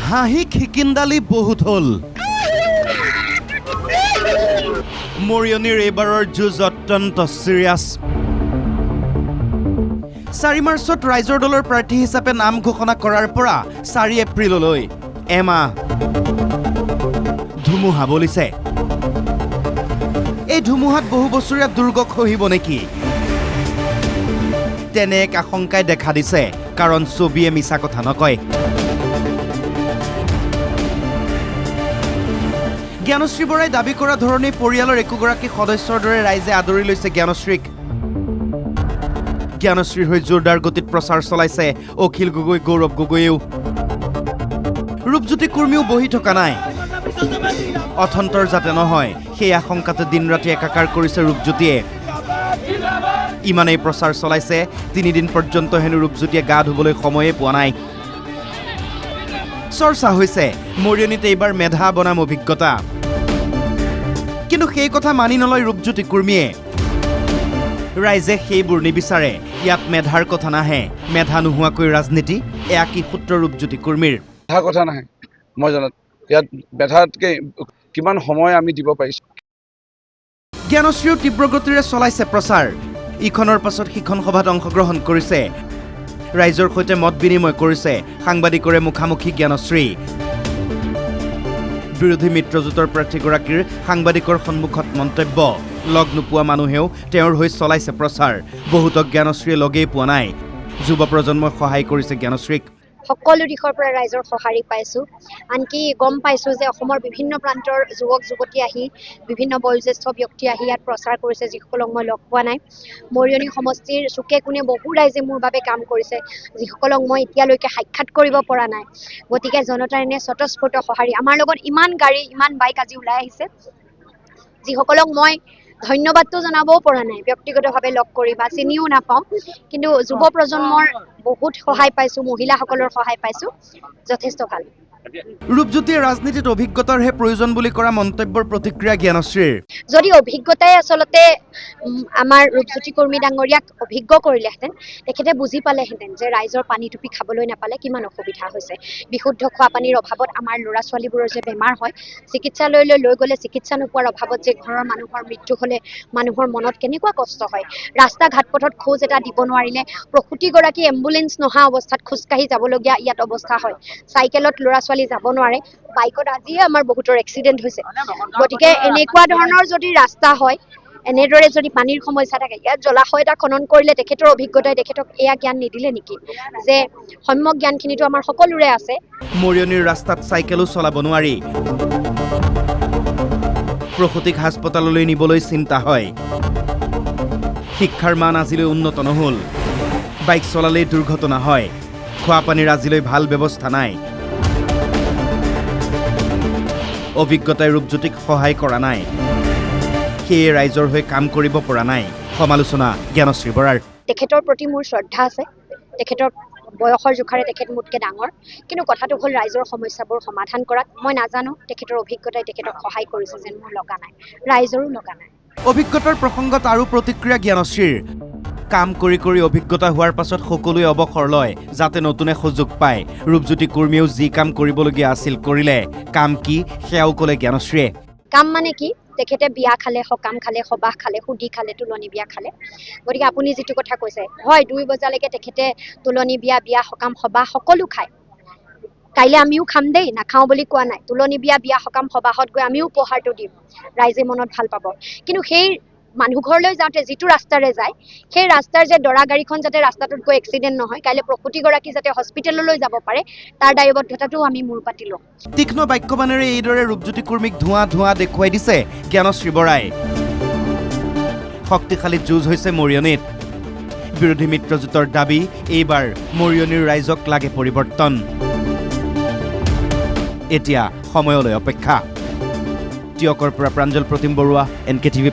হাঁহি খিকিন্দালি বহুত হ'ল মৰিয়নিৰ এইবাৰৰ যুঁজ অত্যন্ত চিৰিয়াছ 4 মাৰ্চত ৰাইজৰ দলৰ প্ৰাৰ্থী হিচাপে নাম ঘোষণা কৰাৰ পৰা 4 এপ্ৰিললৈ এমাহ ধুমুহা বলিছে এই ধুমুহাত বহু বছৰীয়া দুৰ্গ খহিব নেকি তেনে এক আশংকাই দেখা দিছে কাৰণ ছবিয়ে মিছা কথা নকয় জ্ঞানশ্ৰী বৰাই দাবী কৰা ধৰণে পৰিয়ালৰ একোগৰাকী সদস্যৰ দৰে ৰাইজে আদৰি লৈছে জ্ঞানশ্ৰীক জ্ঞানশ্ৰীৰ হৈ জোৰদাৰ গতিত প্ৰচাৰ চলাইছে অখিল গগৈ গৌৰৱ গগৈয়েও ৰূপজ্যোতি কুৰ্মীও বহি থকা নাই অথন্তৰ যাতে নহয় সেই আশংকাতে দিন ৰাতি একাকাৰ কৰিছে ৰূপজ্যোতিয়ে ইমানেই প্ৰচাৰ চলাইছে 3 দিন পৰ্যন্ত হেনো ৰূপজ্যোতিয়ে গা ধুবলৈ সময়ে পোৱা নাই চৰ্চা হৈছে মৰিয়নিত এইবাৰ মেধা বনাম অভিজ্ঞতা কিন্তু সেই কথা মানি নলয় ৰূপজ্যোতি কুৰ্মীয়ে ৰাইজে সেইবোৰ নিবিচাৰে ইয়াত মেধাৰ কথা নাহে মেধা নোহোৱাকৈ ৰাজনীতি এয়া কি সূত্ৰ ৰূপজ্যোতি কুৰ্মীৰ মেধাৰ কথা নাহে মই জানাত ইয়াত মেধাতকৈ কিমান সময় আমি দিব পাৰিছোঁ জ্ঞানশ্ৰীও তীব্ৰ গতিৰে চলাইছে প্ৰচাৰ ইখনৰ পাছত সিখন সভাত অংশগ্ৰহণ কৰিছে ৰাইজৰ সৈতে মত বিনিময় কৰিছে সাংবাদিকৰে মুখামুখি জ্ঞানশ্ৰী বিৰোধী মিত্ৰজোঁটৰ প্ৰাৰ্থীগৰাকীৰ সাংবাদিকৰ সন্মুখত মন্তব্য লগ নোপোৱা মানুহেও তেওঁৰ হৈ চলাইছে প্ৰচাৰ বহুতক জ্ঞানশ্ৰীয়ে লগেই পোৱা নাই যুৱ প্ৰজন্মই সহায় কৰিছে জ্ঞানশ্ৰীক সকলো দিশৰ পৰা ৰাইজৰ সঁহাৰি পাইছোঁ আনকি গম পাইছোঁ যে অসমৰ বিভিন্ন প্ৰান্তৰ যুৱক যুৱতী আহি বিভিন্ন বয়োজ্যেষ্ঠ ব্যক্তি আহি ইয়াত প্ৰচাৰ কৰিছে যিসকলক মই লগ পোৱা নাই মৰিয়নি সমষ্টিৰ চুকে কোণে বহু ৰাইজে মোৰ বাবে কাম কৰিছে যিসকলক মই এতিয়ালৈকে সাক্ষাৎ কৰিব পৰা নাই গতিকে জনতাৰ এনে স্বতঃস্ফূৰ্ত সঁহাৰি আমাৰ লগত ইমান গাড়ী ইমান বাইক আজি ওলাই আহিছে যিসকলক মই ধন্যবাদটো জনাবও পৰা নাই ব্যক্তিগতভাৱে লগ কৰি বা চিনিও নাপাওঁ কিন্তু যুৱ প্ৰজন্মৰ বহুত সহায় পাইছোঁ মহিলাসকলৰ সহায় পাইছোঁ যথেষ্ট ভাল ৰূপজ্যোতিয়ে ৰাজনীতিত অভিজ্ঞতাৰহে প্ৰয়োজন বুলি কৰা মন্তব্যৰ প্ৰতিক্ৰিয়া জ্ঞানশ্ৰীৰ যদি অভিজ্ঞতাই আচলতে আমাৰ ৰূপজ্যোতি কুৰ্মী ডাঙৰীয়াক অভিজ্ঞ কৰিলেহেঁতেন তেখেতে বুজি পালেহেঁতেন যে ৰাইজৰ পানী টুপি খাবলৈ নাপালে কিমান অসুবিধা হৈছে বিশুদ্ধ খোৱা পানীৰ অভাৱত আমাৰ ল'ৰা ছোৱালীবোৰৰ যে বেমাৰ হয় চিকিৎসালয়লৈ লৈ গ'লে চিকিৎসা নোপোৱাৰ অভাৱত যে ঘৰৰ মানুহৰ মৃত্যু হ'লে মানুহৰ মনত কেনেকুৱা কষ্ট হয় ৰাস্তা ঘাট পথত খোজ এটা দিব নোৱাৰিলে প্ৰসূতিগৰাকী এম্বুলেন্স নহা অৱস্থাত খোজকাঢ়ি যাবলগীয়া ইয়াত অৱস্থা হয় চাইকেলত ল'ৰা ছোৱালী যাব নোৱাৰে বাইকত আজিয়ে আমাৰ বহুতৰ এক্সিডেণ্ট হৈছে গতিকে এনেকুৱা ধৰণৰ যদি ৰাস্তা হয় এনেদৰে যদি পানীৰ সমস্যা থাকে ইয়াত জলাশয় এটা খনন কৰিলে তেখেতৰ অভিজ্ঞতাই তেখেতক এয়া জ্ঞান নিদিলে নেকি যে সম্যক জ্ঞানখিনিতো আমাৰ সকলোৰে আছে মৰিয়নিৰ ৰাস্তাত চাইকেলো চলাব নোৱাৰি প্ৰসূতিক হাস্পতাললৈ নিবলৈ চিন্তা হয় শিক্ষাৰ মান আজিলৈ উন্নত নহল বাইক চলালেই দুৰ্ঘটনা হয় খোৱা পানীৰ আজিলৈ ভাল ব্যৱস্থা নাই অভিজ্ঞতাই ৰূপজ্যোতিক সহায় কৰা নাই সেয়ে ৰাইজৰ হৈ কাম কৰিব পৰা নাই সমালোচনা জ্ঞানশ্ৰী বৰাৰ তেখেতৰ প্ৰতি মোৰ শ্ৰদ্ধা আছে তেখেতৰ বয়সৰ জোখাৰে তেখেত মোতকৈ ডাঙৰ কিন্তু কথাটো হ'ল ৰাইজৰ সমস্যাবোৰ সমাধান কৰাত মই নাজানো তেখেতৰ অভিজ্ঞতাই তেখেতক সহায় কৰিছে যেন মোৰ লগা নাই ৰাইজৰো লগা নাই অভিজ্ঞতাৰ প্ৰসংগত আৰু প্ৰতিক্ৰিয়া জ্ঞানশ্ৰীৰ কাম কৰি কৰি অভিজ্ঞতা হোৱাৰ পাছত সকলোৱে অৱসৰ লয় যাতে নতুনে সুযোগ পায় ৰূপজ্যোতি কুৰ্মীয়েও যি কাম কৰিবলগীয়া আছিল কৰিলে কাম কি সেয়াও ক'লে জ্ঞানশ্ৰীয়ে কাম মানে কি তেখেতে বিয়া খালে সকাম খালে সবাহ খালে সুধি খালে তুলনি বিয়া খালে গতিকে আপুনি যিটো কথা কৈছে হয় 2 বজালৈকে তেখেতে তুলনি বিয়া সকাম সবাহ সকলো খায় কাইলৈ আমিও খাম দেই নাখাওঁ বুলি কোৱা নাই তুলনি বিয়া সকাম সবাহত গৈ আমিও উপহাৰটো দিম ৰাইজে মনত ভাল পাব কিন্তু সেই মানুহ ঘৰলৈ যাওঁতে যিটো ৰাস্তাৰে যায় সেই ৰাস্তাৰ যে দৰা গাড়ীখন যাতে ৰাস্তাটোত গৈ এক্সিডেণ্ট নহয় কাইলৈ প্ৰসূতিগৰাকী যাতে হস্পিটেললৈ যাব পাৰে তাৰ দায়বদ্ধতাটো আমি মূৰ পাতি লওঁ তীক্ষ্ণ বাক্যবাণেৰে এইদৰে ৰূপজ্যোতি কুৰ্মীক ধোঁৱা দেখুৱাই দিছে জ্ঞানশ্ৰী বৰাই শক্তিশালী যুঁজ হৈছে মৰিয়নিত বিৰোধী মিত্ৰজোঁটৰ দাবী এইবাৰ মৰিয়নিৰ ৰাইজক লাগে পৰিৱৰ্তন এতিয়া সময়লৈ অপেক্ষা টিয়কৰ পৰা প্ৰাঞ্জল প্ৰতিম বৰুৱা NKTV+